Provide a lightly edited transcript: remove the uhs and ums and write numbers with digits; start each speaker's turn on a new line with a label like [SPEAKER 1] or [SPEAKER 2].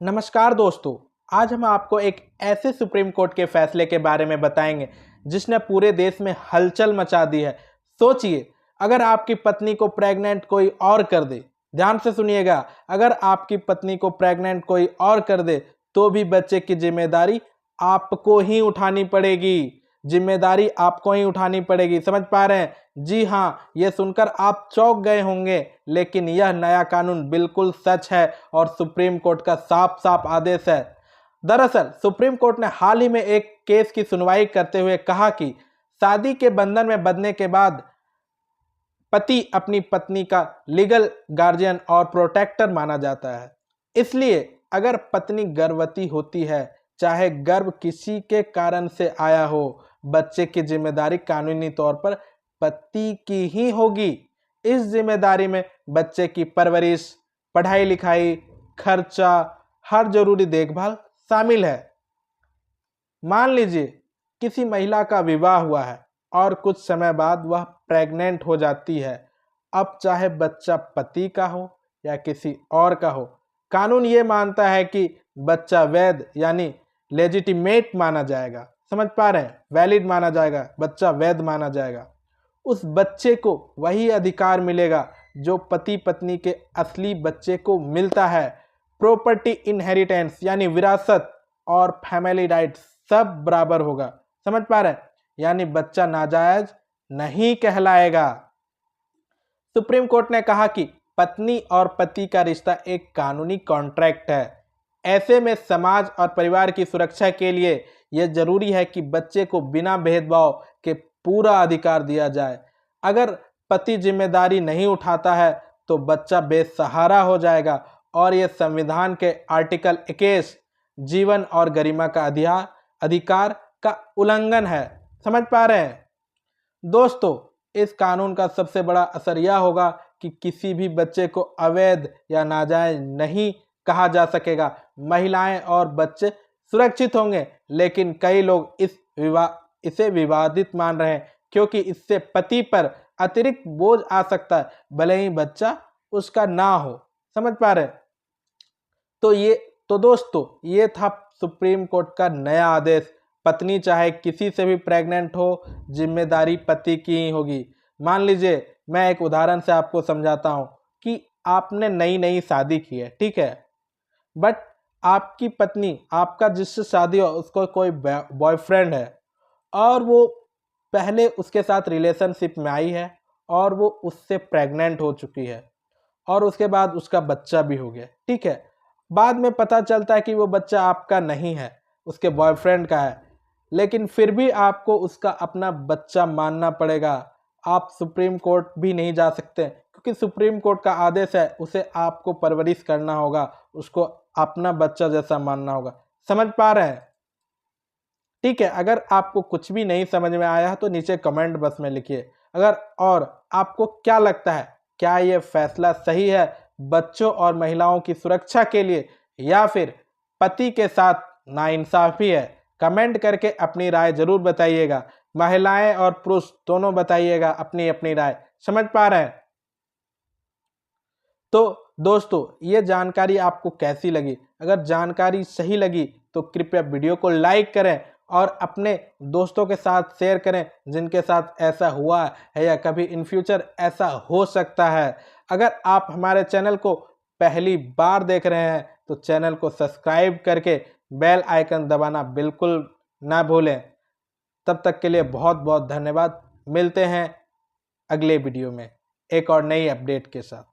[SPEAKER 1] नमस्कार दोस्तों, आज हम आपको एक ऐसे सुप्रीम कोर्ट के फैसले के बारे में बताएंगे जिसने पूरे देश में हलचल मचा दी है। सोचिए, अगर आपकी पत्नी को प्रेग्नेंट कोई और कर दे, ध्यान से सुनिएगा, अगर आपकी पत्नी को प्रेग्नेंट कोई और कर दे तो भी बच्चे की जिम्मेदारी आपको ही उठानी पड़ेगी। जिम्मेदारी आपको ही उठानी पड़ेगी, समझ पा रहे हैं? जी हाँ, ये सुनकर आप चौंक गए होंगे, लेकिन यह नया कानून बिल्कुल सच है और सुप्रीम कोर्ट का साफ साफ आदेश है। दरअसल सुप्रीम कोर्ट ने हाल ही में एक केस की सुनवाई करते हुए कहा कि शादी के बंधन में बंधने के बाद पति अपनी पत्नी का लीगल गार्जियन और प्रोटेक्टर माना जाता है। इसलिए अगर पत्नी गर्भवती होती है, चाहे गर्भ किसी के कारण से आया हो, बच्चे की जिम्मेदारी कानूनी तौर पर पति की ही होगी। इस जिम्मेदारी में बच्चे की परवरिश, पढ़ाई लिखाई, खर्चा, हर जरूरी देखभाल शामिल है। मान लीजिए किसी महिला का विवाह हुआ है और कुछ समय बाद वह प्रेग्नेंट हो जाती है। अब चाहे बच्चा पति का हो या किसी और का हो, कानून ये मानता है कि बच्चा वैध यानी लेजिटिमेट माना जाएगा। समझ पा रहे हैं? वैलिड माना जाएगा, बच्चा वैध माना जाएगा। उस बच्चे को वही अधिकार मिलेगा जो पति पत्नी के असली बच्चे को मिलता है। प्रॉपर्टी इनहेरिटेंस यानी विरासत और फैमिली राइट सब बराबर होगा। समझ पा रहे हैं? यानी बच्चा नाजायज नहीं कहलाएगा। सुप्रीम कोर्ट ने कहा कि पत्नी और पति का रिश्ता एक कानूनी कॉन्ट्रैक्ट है। ऐसे में समाज और परिवार की सुरक्षा के लिए यह जरूरी है कि बच्चे को बिना भेदभाव के पूरा अधिकार दिया जाए। अगर पति जिम्मेदारी नहीं उठाता है तो बच्चा बेसहारा हो जाएगा और यह संविधान के आर्टिकल 21 जीवन और गरिमा का अधिकार का उल्लंघन है। समझ पा रहे हैं? दोस्तों, इस कानून का सबसे बड़ा असर यह होगा कि किसी भी बच्चे को अवैध या नाजायज नहीं कहा जा सकेगा। महिलाएं और बच्चे सुरक्षित होंगे, लेकिन कई लोग इसे विवादित मान रहे हैं क्योंकि इससे पति पर अतिरिक्त बोझ आ सकता है, भले ही बच्चा उसका ना हो। समझ पा रहे हैं? तो दोस्तों, ये था सुप्रीम कोर्ट का नया आदेश। पत्नी चाहे किसी से भी प्रेग्नेंट हो, जिम्मेदारी पति की ही होगी। मान लीजिए, मैं एक उदाहरण से आपको समझाता हूँ कि आपने नई नई शादी की है, ठीक है, बट आपकी पत्नी, आपका जिससे शादी हो उसको कोई बॉयफ्रेंड है और वो पहले उसके साथ रिलेशनशिप में आई है और वो उससे प्रेग्नेंट हो चुकी है और उसके बाद उसका बच्चा भी हो गया, ठीक है। बाद में पता चलता है कि वो बच्चा आपका नहीं है, उसके बॉयफ्रेंड का है, लेकिन फिर भी आपको उसका अपना बच्चा मानना पड़ेगा। आप सुप्रीम कोर्ट भी नहीं जा सकते क्योंकि सुप्रीम कोर्ट का आदेश है, उसे आपको परवरिश करना होगा, उसको अपना बच्चा जैसा मानना होगा। समझ पा रहे हैं? ठीक है, अगर आपको कुछ भी नहीं समझ में आया तो नीचे कमेंट बॉक्स में लिखिए। और आपको क्या लगता है, क्या ये फैसला सही है बच्चों और महिलाओं की सुरक्षा के लिए, या फिर पति के साथ नाइंसाफी है? कमेंट करके अपनी राय जरूर बताइएगा। महिलाएं और पुरुष दोनों बताइएगा अपनी अपनी राय। समझ पा रहे हैं? तो दोस्तों, ये जानकारी आपको कैसी लगी? अगर जानकारी सही लगी तो कृपया वीडियो को लाइक करें और अपने दोस्तों के साथ शेयर करें जिनके साथ ऐसा हुआ है या कभी इन फ्यूचर ऐसा हो सकता है। अगर आप हमारे चैनल को पहली बार देख रहे हैं तो चैनल को सब्सक्राइब करके बेल आइकन दबाना बिल्कुल ना भूलें। तब तक के लिए बहुत बहुत धन्यवाद। मिलते हैं अगले वीडियो में एक और नई अपडेट के साथ।